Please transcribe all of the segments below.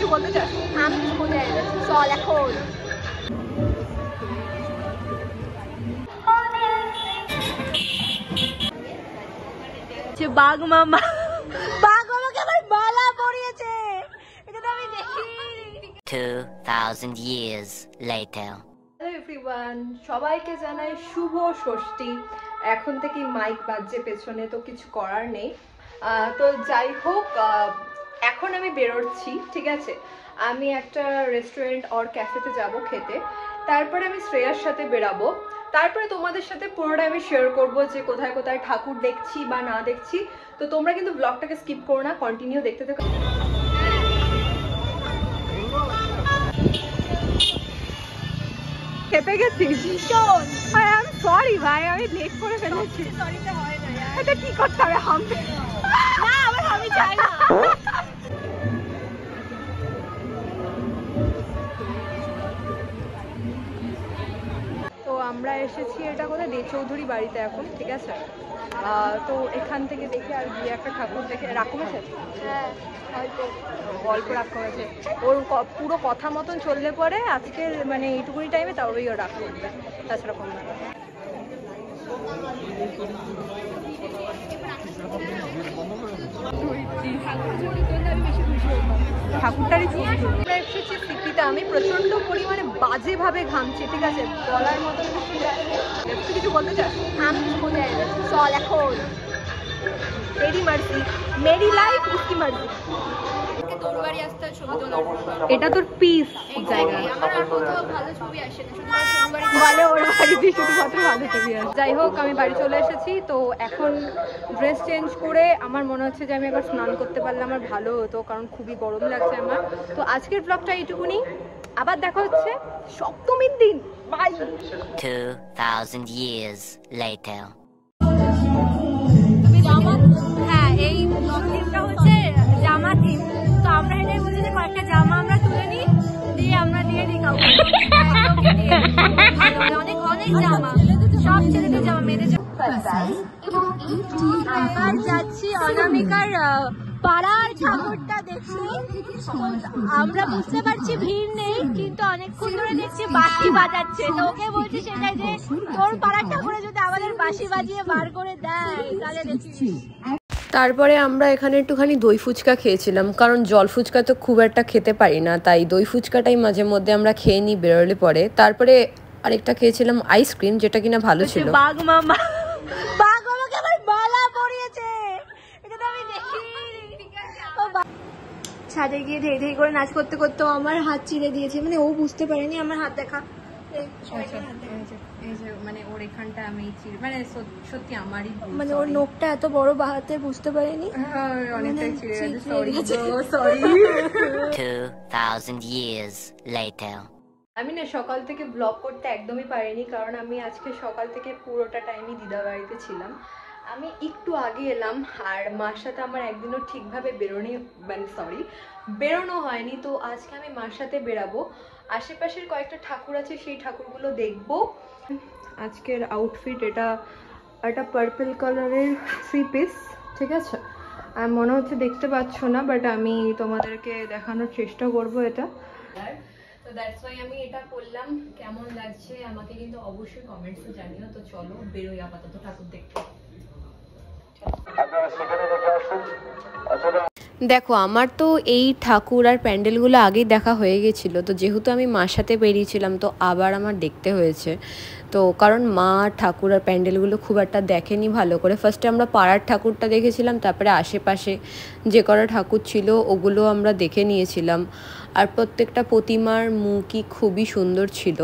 কিছু বলতে চাস? আমি কিছু বলতে চাই না, চল এখন। বাঘ মামা, বাঘ মামাকে আমার মালা পরিয়েছে, এটা তো আমি দেখি। 2000 years later. হ্যালো এভরিওয়ান, সবাইকে জানাই শুভ ষষ্ঠী। এখন থেকে মাইক বাজছে পেছনে, তো কিছু করার নেই। তো যাই হোক, এখন আমি বেরোচ্ছি, ঠিক আছে। আমি একটা রেস্টুরেন্ট আর ক্যাফেতে যাব খেতে, তারপরে আমি শ্রেয়ার সাথে বেরাবো। তারপরে তোমাদের সাথে পুরোটা আমি শেয়ার করবো যে কোথায় কোথায় ঠাকুর দেখছি বা না দেখছি। তো তোমরা কিন্তু ব্লগটাকে স্কিপ করো না, কন্টিনিউ দেখতে থাকো। খেতে গেছি ভীষণ, আই এম সরি ভাই, আমি লেট করে ফেলেছি। সরিতে হয় না, এটা কি করতে হবে? হামতে না, আমি চাই না। তো আমরা এসেছি, এটা কোথায়, দে চৌধুরী বাড়িতে এখন, ঠিক আছে। তো এখান থেকে দেখে আর গিয়ে একটা ঠাকুর দেখে। রাখুম আছে? হ্যাঁ, অল্প রাখুম আছে। ওর পুরো কথা মতন চললে পরে আজকে মানে এইটুকুনি টাইমে তবেই ও রাখুন, তাছাড়া কম না। ঠাকুরটারই ছবি আমরা এসেছি সিটিতে। আমি প্রচন্ড পরিমাণে বাজে ভাবে ঘামছি, ঠিক আছে, বলার মতো কিছু বলতে চাস? আমি কিছু বলতে চাই না, চল এখন। মেরি মার্সি, মেরি লাইফ উসকি মার্সি। এটা তোর পিস জায়গা, বলে ওর বাড়িতে শুধুমাত্র ভালো ছবি আসে। যাই হোক, আমি বাড়ি চলে এসেছি। তো এখন ড্রেস চেঞ্জ করে আমার মনে হচ্ছে যে আমি একবার স্নান করতে পারলে আমার ভালো হতো, কারণ খুবই গরম লাগছে আমার। তো আজকের ব্লগটা এইটুকুনি, আবার দেখা হচ্ছে সপ্তমীর দিন। বাই। 2000 years later. হ্যাঁ, এই ব্লগ থিমটা হচ্ছে জামা থিম। তো আমরা এটাই বলছি যে কয়েকটা জামা আমরা তুলে নিই, দিয়ে আমরা দিয়ে দিই কাউকে। অনেক অনেক জামা, সব ছেলেদের জামা, মেয়েদের জামা। এবার যাচ্ছি অনামিকার পাড়ার ঠাকুরটা দেখছি। আমরা বুঝতে পারছি ভিড় নেই, কিন্তু অনেকক্ষণ ধরে দেখছি বাঁশি বাজাচ্ছে। তো ওকে বলছি সেটাই যে তোর পাড়ার ঠাকুরে যদি আমাদের বাঁশি বাজিয়ে বার করে দেয় তাহলে দেখছি। তারপরে আমরা এখানে একটুখানি দই ফুচকা খেয়েছিলাম, কারণ জল ফুচকা তো খুব একটা খেতে পারি না, তাই দই ফুচকাটাই মাঝে মধ্যে আমরা খেয়ে নিই বেরোলে পরে। তারপরে আরেকটা খেয়েছিলাম আইসক্রিম, যেটা কিনা ভালো ছিল। বাঘ মামা, বাঘ মামাকে আমার মালা পরিয়েছে, এটা তো আমি দেখি। ছাদে গিয়ে ধেই ধেই করে নাচ করতে করতে আমার হাত চিড়ে দিয়েছে, মানে ও বুঝতে পারেনি আমার হাত দেখা। মানে ওর এখানটা আমি মানে সত্যি আমারই, মানে ওর নোকটা এত বড় বাহাতে বুঝতে পারেনি, অনেকটাই চিড়ে গেছে। Sorry sorry. 2000 years later. আমি না সকাল থেকে ব্লগ করতে একদমই পারিনি, কারণ আমি আজকে সকাল থেকে পুরোটা টাইমই দিদা বাড়িতে ছিলাম। আমি একটু আগে এলাম, আর মার সাথে আমার একদিনও ঠিকভাবে বেরোনো হয়নি। তো আজকে আমি মার সাথে বেরাবো। আশেপাশের কয়েকটা ঠাকুর আছে, সেই ঠাকুরগুলো দেখবো। আজকের আউটফিট এটা একটা পার্পল কালারের 3 পিস, ঠিক আছে। আর মনে হচ্ছে দেখতে পাচ্ছ না, বাট আমি তোমাদেরকে দেখানোর চেষ্টা করব এটা। তো দ্যাটস ওয়াই আমি এটা করলাম। কেমন লাগছে আমাকে কিন্তু অবশ্যই কমেন্টসে জানিও। তো চলো বেরোই আপাতত ঠাকুর দেখতে। দেখো, আমার তো এই ঠাকুর আর প্যান্ডেলগুলো আগেই দেখা হয়ে গেছিলো, তো যেহেতু আমি মার সাথে বেরিয়েছিলাম তো আবার আমার দেখতে হয়েছে। তো কারণ মা ঠাকুর আর প্যান্ডেলগুলো খুব একটা দেখেনি ভালো করে। ফার্স্টে আমরা পাড়ার ঠাকুরটা দেখেছিলাম, তারপরে আশেপাশে যে কটা ঠাকুর ছিল ওগুলো আমরা দেখে নিয়েছিলাম। আর প্রত্যেকটা প্রতিমার মুখই খুবই সুন্দর ছিল।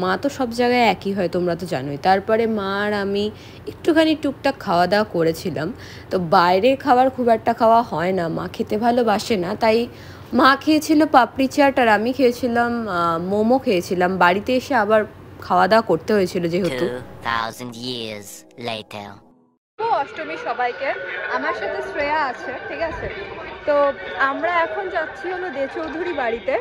মা তো সব জায়গায় একই হয়, তোমরা তো জানোই। তারপরে মা আর আমি একটুখানি টুকটাক খাওয়া দাওয়া করেছিলাম। তো বাইরে খাবার খুব একটা খাওয়া হয় না, মা খেতে ভালোবাসে না, তাই মা খেয়েছিল পাপড়ি চাট আর আমি খেয়েছিলাম মোমো খেয়েছিলাম। বাড়িতে এসে আবার খাওয়া দাওয়া করতে হয়েছিল যেহেতু। 2000 years later. অষ্টমী সবাইকে, আমার সাথে শ্রেয়া আছে, ঠিক আছে। তো আমরা এখন যাচ্ছি হলো দে চৌধুরী বাড়িতে।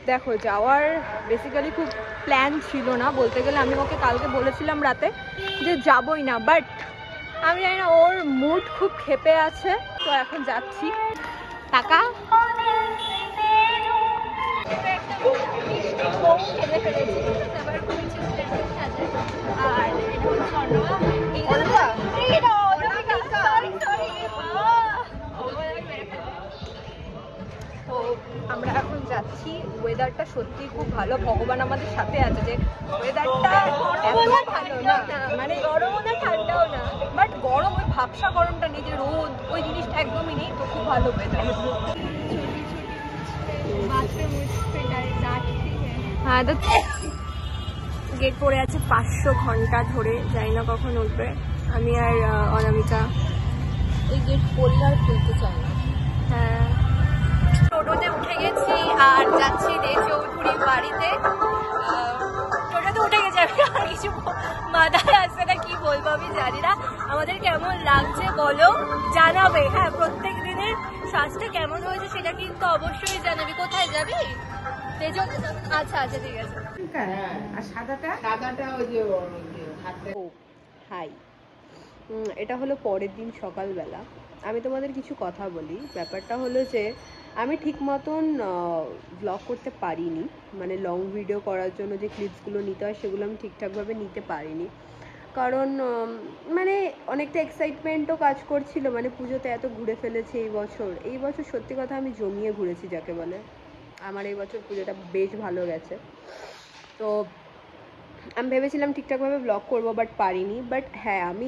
দেখো, যাওয়ার বেসিক্যালি খুব প্ল্যান ছিল না বলতে গেলে। আমি ওকে কালকে বলেছিলাম রাতে যে যাবই না, বাট আমি জানি না, ওর মুড খুব ক্ষেপে আছে। তো এখন যাচ্ছি। টাকা সাজিয়ে ফেলেছি, এবার খুলছি প্লেটগুলো সাজাই। আর এটা হচ্ছে অর্ণবা, তো আমরা এখন যাচ্ছি। ওয়েদারটা সত্যি খুব ভালো, ভগবান আমাদের সাথে আছে যে ওয়েদারটা এত ভালো না, মানে গরমও না ঠান্ডাও না, বাট গরম ওই ভাবসা গরমটা নেই, যে রোদ ওই জিনিসটা একদমই নেই, তো খুব ভালো ওয়েদার। হ্যাঁ, তো গেট পড়ে আছে 500 ঘন্টা ধরে, জানি না কখন উঠবে। আমি আর অনামিকা এই গেট পড়লে আর খুলতে চাই না। হ্যাঁ, টোটোতে উঠে গেছি আর যাচ্ছি দে চৌধুরীর বাড়িতে। টোটোতে উঠে গেছি, আমি আর কিছু মাথায় আসছে না, কি বলবো আমি জানি না। আমাদের কেমন লাগছে বলো, জানাবে। হ্যাঁ, প্রত্যেক দিনের সাজটা কেমন হয়েছে সেটা কিন্তু অবশ্যই জানাবি। কোথায় যাবি? আচ্ছা আচ্ছা, ঠিক আছে। আর সাদাটা ওই যে হাই, এটা হলো পরের দিন সকালবেলা। আমি তোমাদের কিছু কথা বলি। ব্যাপারটা হলো যে আমি ঠিক মতন ব্লগ করতে পারিনি, মানে লং ভিডিও করার জন্য যে ক্লিপসগুলো নিতে হয় সেগুলো আমি ঠিকঠাকভাবে নিতে পারিনি, কারণ মানে অনেকটা এক্সাইটমেন্টও কাজ করছিল। মানে পুজোতে এত ঘুরে ফেলেছি এই বছর সত্যি কথা আমি জমিয়ে ঘুরেছি যাকে বলে। আমার এই বছর পুজোটা বেশ ভালো গেছে। তো আমি ভেবেছিলাম ঠিকঠাকভাবে ব্লগ করবো, বাট পারিনি। বাট হ্যাঁ, আমি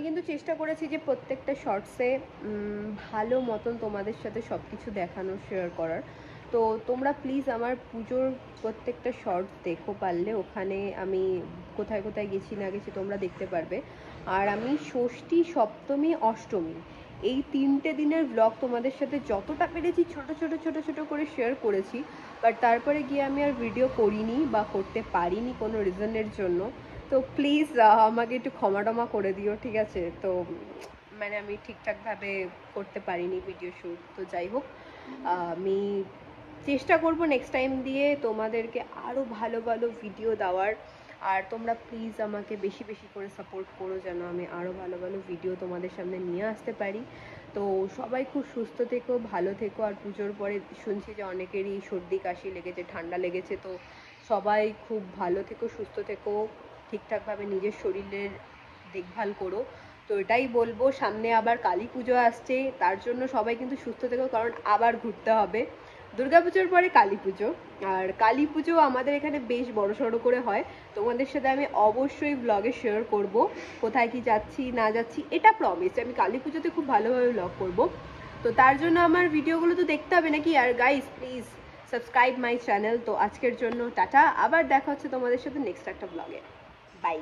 কিন্তু চেষ্টা করেছি যে প্রত্যেকটা শর্টসে ভালো মতন তোমাদের সাথে সব কিছু দেখানোর, শেয়ার করার। তো তোমরা প্লিজ আমার পুজোর প্রত্যেকটা শর্টস দেখো পারলে, ওখানে আমি কোথায় কোথায় গেছি না গেছি তোমরা দেখতে পারবে। আর আমি ষষ্ঠী, সপ্তমী, অষ্টমী এই 3টে দিনের ব্লগ তোমাদের সাথে যতটা পেরেছি ছোট ছোট করে শেয়ার করেছি। বাট তারপরে গিয়ে আমি আর ভিডিও করিনি বা করতে পারিনি কোনো রিজনের জন্য। তো প্লিজ আমাকে একটু ক্ষমা করে দিও, ঠিক আছে? তো মানে আমি ঠিকঠাকভাবে করতে পারিনি ভিডিও শ্যুট। তো যাই হোক, আমি চেষ্টা করব নেক্সট টাইম দিয়ে তোমাদেরকে আরও ভালো ভালো ভিডিও দেওয়ার। আর তোমরা প্লিজ আমাকে বেশি বেশি করে সাপোর্ট করো, যেন আমি আরও ভালো ভালো ভিডিও তোমাদের সামনে নিয়ে আসতে পারি। তো সবাই খুব সুস্থ থেকো, ভালো থেকো। আর পুজোর পরে শুনছি যে অনেকেরই সর্দি কাশি লেগেছে, ঠান্ডা লেগেছে। তো সবাই খুব ভালো থেকো, সুস্থ থেকো, ঠিকঠাকভাবে নিজের শরীরের দেখভাল করো। তো এটাই বলবো। সামনে আবার কালী পুজো আসছে, তার জন্য সবাই কিন্তু সুস্থ থেকো, কারণ আবার ঘুরতে হবে। দুর্গাপুজোর পরে কালী পুজো, আর কালী পুজো আমাদের এখানে বেশ বড়সড় করে হয়। তোমাদের সাথে আমি অবশ্যই ব্লগে শেয়ার করব কোথায় কি যাচ্ছি না যাচ্ছি, এটা প্রমিস। আমি কালী পুজোতে খুব ভালোভাবে ব্লগ করব। তো তার জন্য আমার ভিডিওগুলো তো দেখতে হবে নাকি। আর guys please subscribe my channel. তো আজকের জন্য টাটা, আবার দেখা হচ্ছে তোমাদের সাথে নেক্সট একটা ব্লগে। বাই।